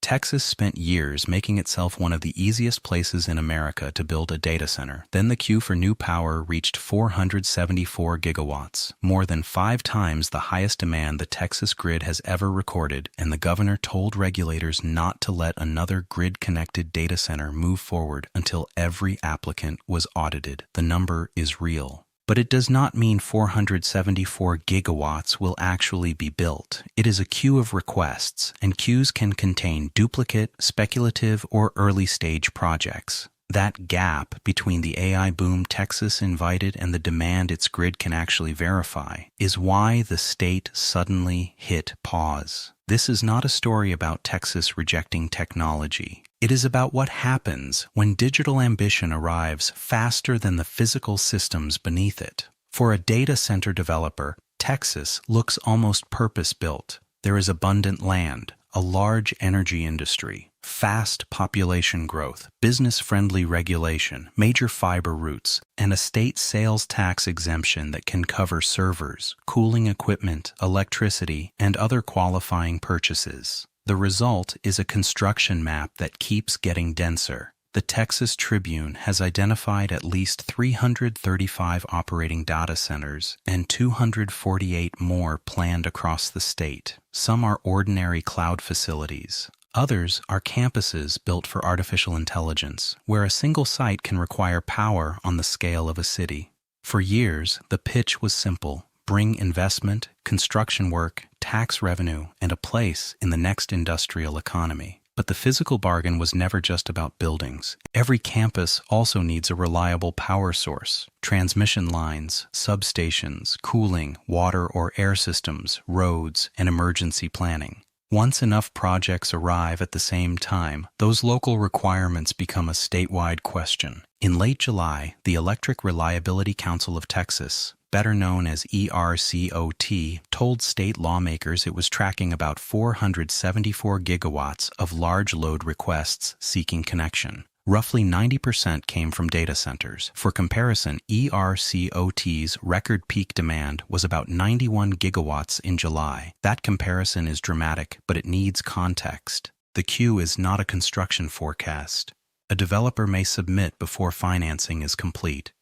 Texas spent years making itself one of the easiest places in America to build a data center. Then the queue for new power reached 474 gigawatts, more than 5 times the highest demand the Texas grid has ever recorded, and the governor told regulators not to let another grid-connected data center move forward until every applicant was audited. The number is real. But it does not mean 474 gigawatts will actually be built. It is a queue of requests, and queues can contain duplicate, speculative, or early-stage projects. That gap between the AI boom Texas invited and the demand its grid can actually verify is why the state suddenly hit pause. This is not a story about Texas rejecting technology. It is about what happens when digital ambition arrives faster than the physical systems beneath it. For a data center developer, Texas looks almost purpose-built. There is abundant land, a large energy industry, fast population growth, business-friendly regulation, major fiber routes, and a state sales tax exemption that can cover servers, cooling equipment, electricity, and other qualifying purchases. The result is a construction map that keeps getting denser. The Texas Tribune has identified at least 335 operating data centers and 248 more planned across the state. Some are ordinary cloud facilities. Others are campuses built for artificial intelligence, where a single site can require power on the scale of a city. For years, the pitch was simple. Bring investment, construction work, tax revenue, and a place in the next industrial economy. But the physical bargain was never just about buildings. Every campus also needs a reliable power source, transmission lines, substations, cooling, water or air systems, roads, and emergency planning. Once enough projects arrive at the same time, those local requirements become a statewide question. In late July, the Electric Reliability Council of Texas, better known as ERCOT, told state lawmakers it was tracking about 474 gigawatts of large load requests seeking connection. Roughly 90% came from data centers. For comparison, ERCOT's record peak demand was about 91 gigawatts in July. That comparison is dramatic, but it needs context. The queue is not a construction forecast. A developer may submit before financing is complete.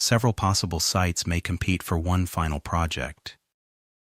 Several possible sites may compete for one final project.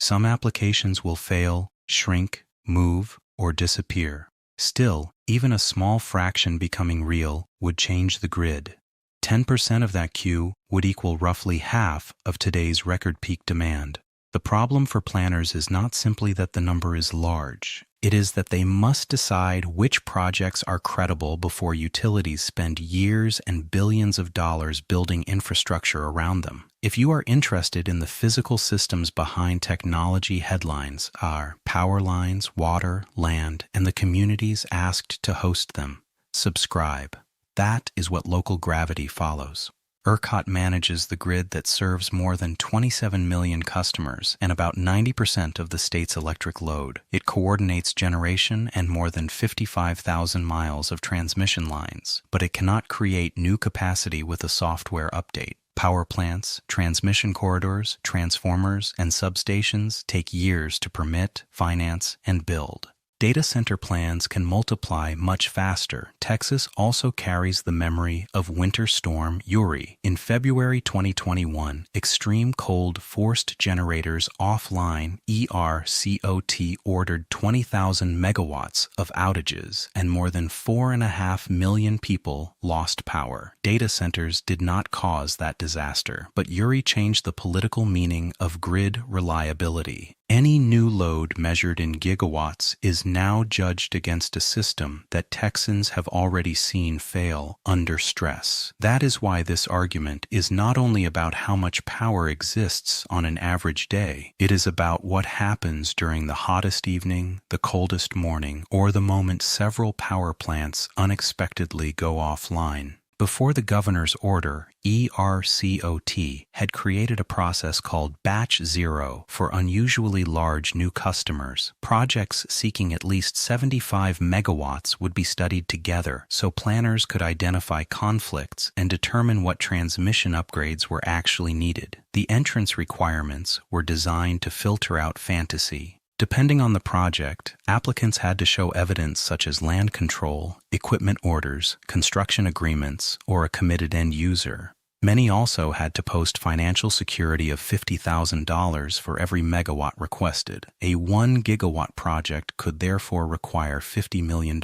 Some applications will fail, shrink, move, or disappear. Still, even a small fraction becoming real would change the grid. 10% of that queue would equal roughly half of today's record peak demand. The problem for planners is not simply that the number is large. It is that they must decide which projects are credible before utilities spend years and billions of dollars building infrastructure around them. If you are interested in the physical systems behind technology headlines are power lines, water, land, and the communities asked to host them, subscribe. That is what local gravity follows. ERCOT manages the grid that serves more than 27 million customers and about 90% of the state's electric load. It coordinates generation and more than 55,000 miles of transmission lines, but it cannot create new capacity with a software update. Power plants, transmission corridors, transformers, and substations take years to permit, finance, and build. Data center plans can multiply much faster. Texas also carries the memory of Winter Storm Uri. In February 2021, extreme cold forced generators offline. ERCOT ordered 20,000 megawatts of outages, and more than 4.5 million people lost power. Data centers did not cause that disaster, but Uri changed the political meaning of grid reliability. Any new load measured in gigawatts is now judged against a system that Texans have already seen fail under stress. That is why this argument is not only about how much power exists on an average day, it is about what happens during the hottest evening, the coldest morning, or the moment several power plants unexpectedly go offline. Before the governor's order, ERCOT had created a process called Batch Zero for unusually large new customers. Projects seeking at least 75 megawatts would be studied together so planners could identify conflicts and determine what transmission upgrades were actually needed. The entrance requirements were designed to filter out fantasy. Depending on the project, applicants had to show evidence such as land control, equipment orders, construction agreements, or a committed end user. Many also had to post financial security of $50,000 for every megawatt requested. A 1 gigawatt project could therefore require $50 million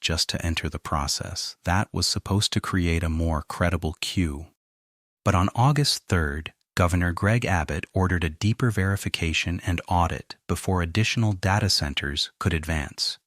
just to enter the process. That was supposed to create a more credible queue. But on August 3rd, Governor Greg Abbott ordered a deeper verification and audit before additional data centers could advance.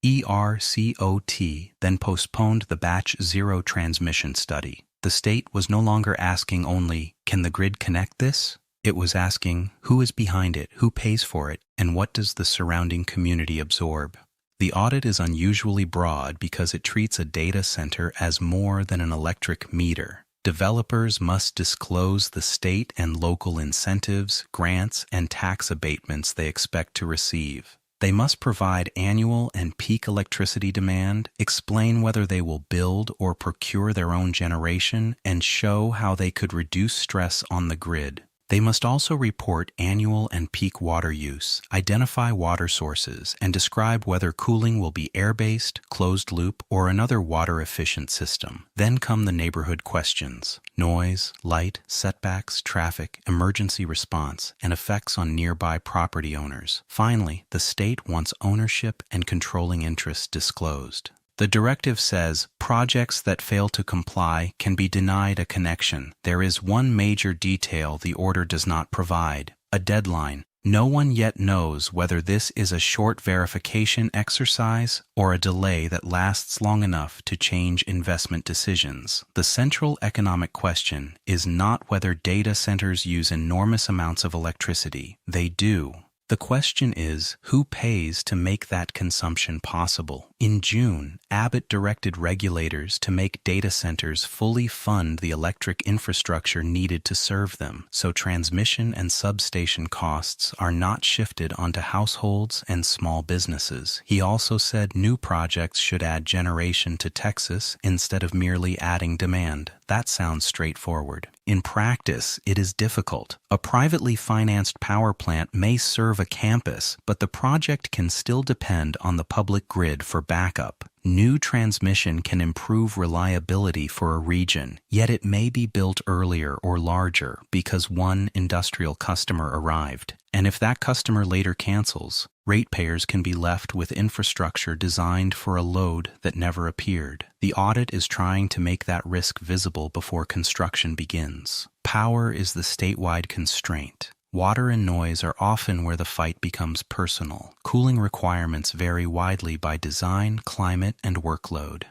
ERCOT then postponed the Batch 0 transmission study. The state was no longer asking only, can the grid connect this? It was asking, who is behind it, who pays for it, and what does the surrounding community absorb? The audit is unusually broad because it treats a data center as more than an electric meter. Developers must disclose the state and local incentives, grants, and tax abatements they expect to receive. They must provide annual and peak electricity demand, explain whether they will build or procure their own generation, and show how they could reduce stress on the grid. They must also report annual and peak water use, identify water sources, and describe whether cooling will be air-based, closed-loop, or another water-efficient system. Then come the neighborhood questions: noise, light, setbacks, traffic, emergency response, and effects on nearby property owners. Finally, the state wants ownership and controlling interests disclosed. The directive says projects that fail to comply can be denied a connection. There is one major detail the order does not provide: a deadline. No one yet knows whether this is a short verification exercise or a delay that lasts long enough to change investment decisions. The central economic question is not whether data centers use enormous amounts of electricity. They do. The question is, who pays to make that consumption possible? In June, Abbott directed regulators to make data centers fully fund the electric infrastructure needed to serve them, so transmission and substation costs are not shifted onto households and small businesses. He also said new projects should add generation to Texas instead of merely adding demand. That sounds straightforward. In practice, it is difficult. A privately financed power plant may serve a campus, but the project can still depend on the public grid for backup. New transmission can improve reliability for a region, yet it may be built earlier or larger because one industrial customer arrived. And if that customer later cancels, ratepayers can be left with infrastructure designed for a load that never appeared. The audit is trying to make that risk visible before construction begins. Power is the statewide constraint. Water and noise are often where the fight becomes personal. Cooling requirements vary widely by design, climate, and workload.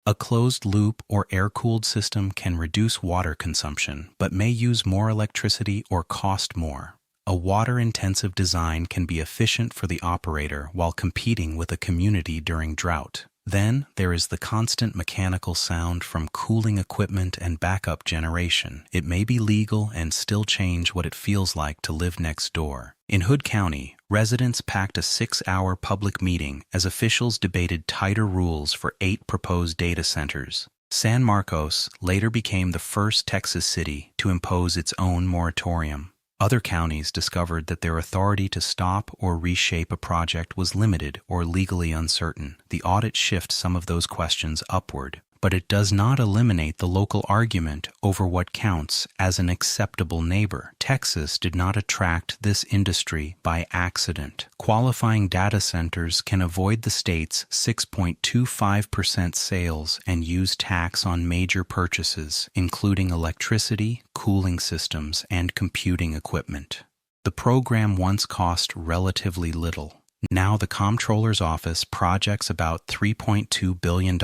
A closed-loop or air-cooled system can reduce water consumption, but may use more electricity or cost more. A water-intensive design can be efficient for the operator while competing with a community during drought. Then there is the constant mechanical sound from cooling equipment and backup generation. It may be legal and still change what it feels like to live next door. In Hood County, residents packed a 6-hour public meeting as officials debated tighter rules for 8 proposed data centers. San Marcos later became the first Texas city to impose its own moratorium. Other counties discovered that their authority to stop or reshape a project was limited or legally uncertain. The audit shifts some of those questions upward, but it does not eliminate the local argument over what counts as an acceptable neighbor. Texas did not attract this industry by accident. Qualifying data centers can avoid the state's 6.25% sales and use tax on major purchases, including electricity, cooling systems, and computing equipment. The program once cost relatively little. Now the Comptroller's Office projects about $3.2 billion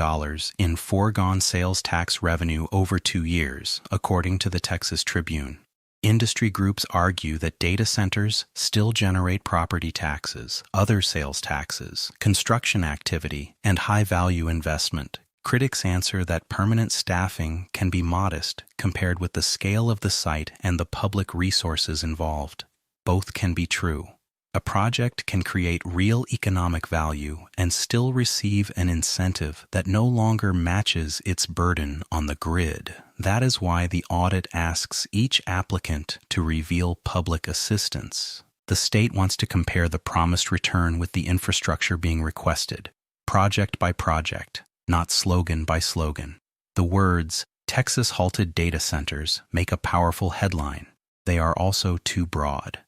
in foregone sales tax revenue over 2 years, according to the Texas Tribune. Industry groups argue that data centers still generate property taxes, other sales taxes, construction activity, and high-value investment. Critics answer that permanent staffing can be modest compared with the scale of the site and the public resources involved. Both can be true. A project can create real economic value and still receive an incentive that no longer matches its burden on the grid. That is why the audit asks each applicant to reveal public assistance. The state wants to compare the promised return with the infrastructure being requested, project by project, not slogan by slogan. The words, "Texas halted data centers," make a powerful headline. They are also too broad.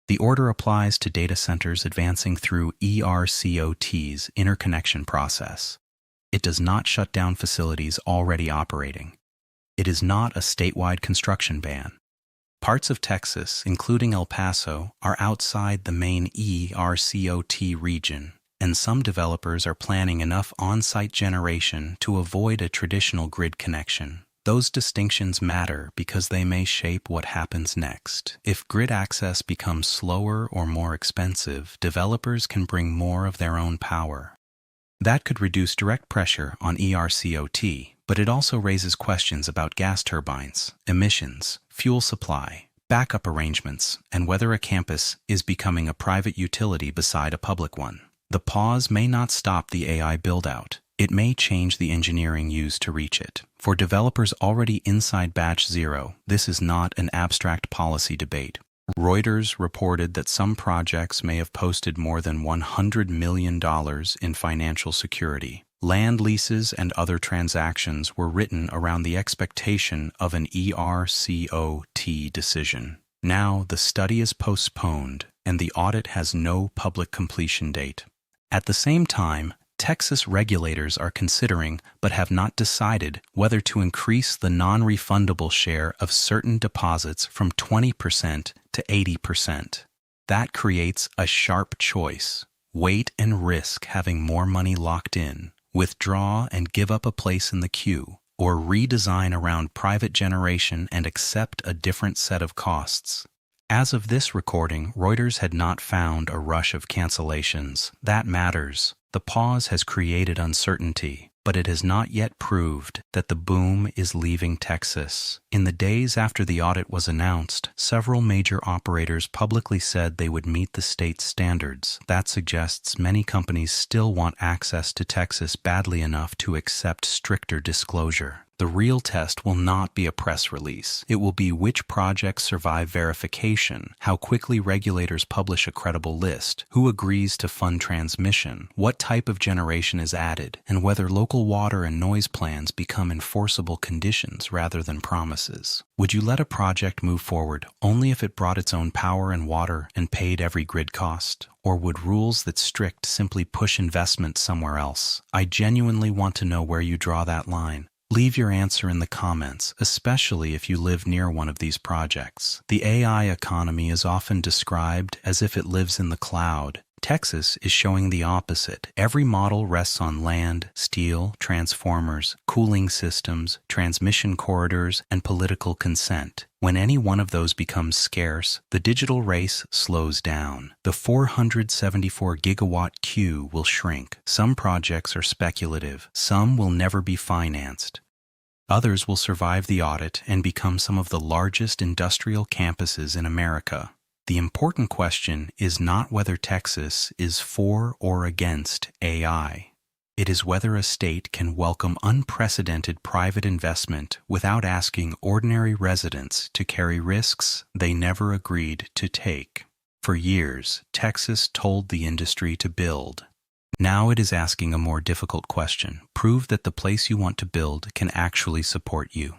The order applies to data centers advancing through ERCOT's interconnection process. It does not shut down facilities already operating. It is not a statewide construction ban. Parts of Texas, including El Paso, are outside the main ERCOT region, and some developers are planning enough on-site generation to avoid a traditional grid connection. Those distinctions matter because they may shape what happens next. If grid access becomes slower or more expensive, developers can bring more of their own power. That could reduce direct pressure on ERCOT, but it also raises questions about gas turbines, emissions, fuel supply, backup arrangements, and whether a campus is becoming a private utility beside a public one. The pause may not stop the AI build-out. It may change the engineering used to reach it. For developers already inside Batch Zero, this is not an abstract policy debate. Reuters reported that some projects may have posted more than $100 million in financial security. Land leases and other transactions were written around the expectation of an ERCOT decision. Now the study is postponed and the audit has no public completion date. At the same time, Texas regulators are considering, but have not decided, whether to increase the non-refundable share of certain deposits from 20% to 80%. That creates a sharp choice: wait and risk having more money locked in, withdraw and give up a place in the queue, or redesign around private generation and accept a different set of costs. As of this recording, Reuters had not found a rush of cancellations. That matters. The pause has created uncertainty, but it has not yet proved that the boom is leaving Texas. In the days after the audit was announced, several major operators publicly said they would meet the state's standards. That suggests many companies still want access to Texas badly enough to accept stricter disclosure. The real test will not be a press release. It will be which projects survive verification, how quickly regulators publish a credible list, who agrees to fund transmission, what type of generation is added, and whether local water and noise plans become enforceable conditions rather than promises. Would you let a project move forward only if it brought its own power and water and paid every grid cost? Or would rules that strict simply push investment somewhere else? I genuinely want to know where you draw that line. Leave your answer in the comments, especially if you live near one of these projects. The AI economy is often described as if it lives in the cloud. Texas is showing the opposite. Every model rests on land, steel, transformers, cooling systems, transmission corridors, and political consent. When any one of those becomes scarce, the digital race slows down. The 474 gigawatt queue will shrink. Some projects are speculative. Some will never be financed. Others will survive the audit and become some of the largest industrial campuses in America. The important question is not whether Texas is for or against AI. It is whether a state can welcome unprecedented private investment without asking ordinary residents to carry risks they never agreed to take. For years, Texas told the industry to build. Now it is asking a more difficult question: prove that the place you want to build can actually support you.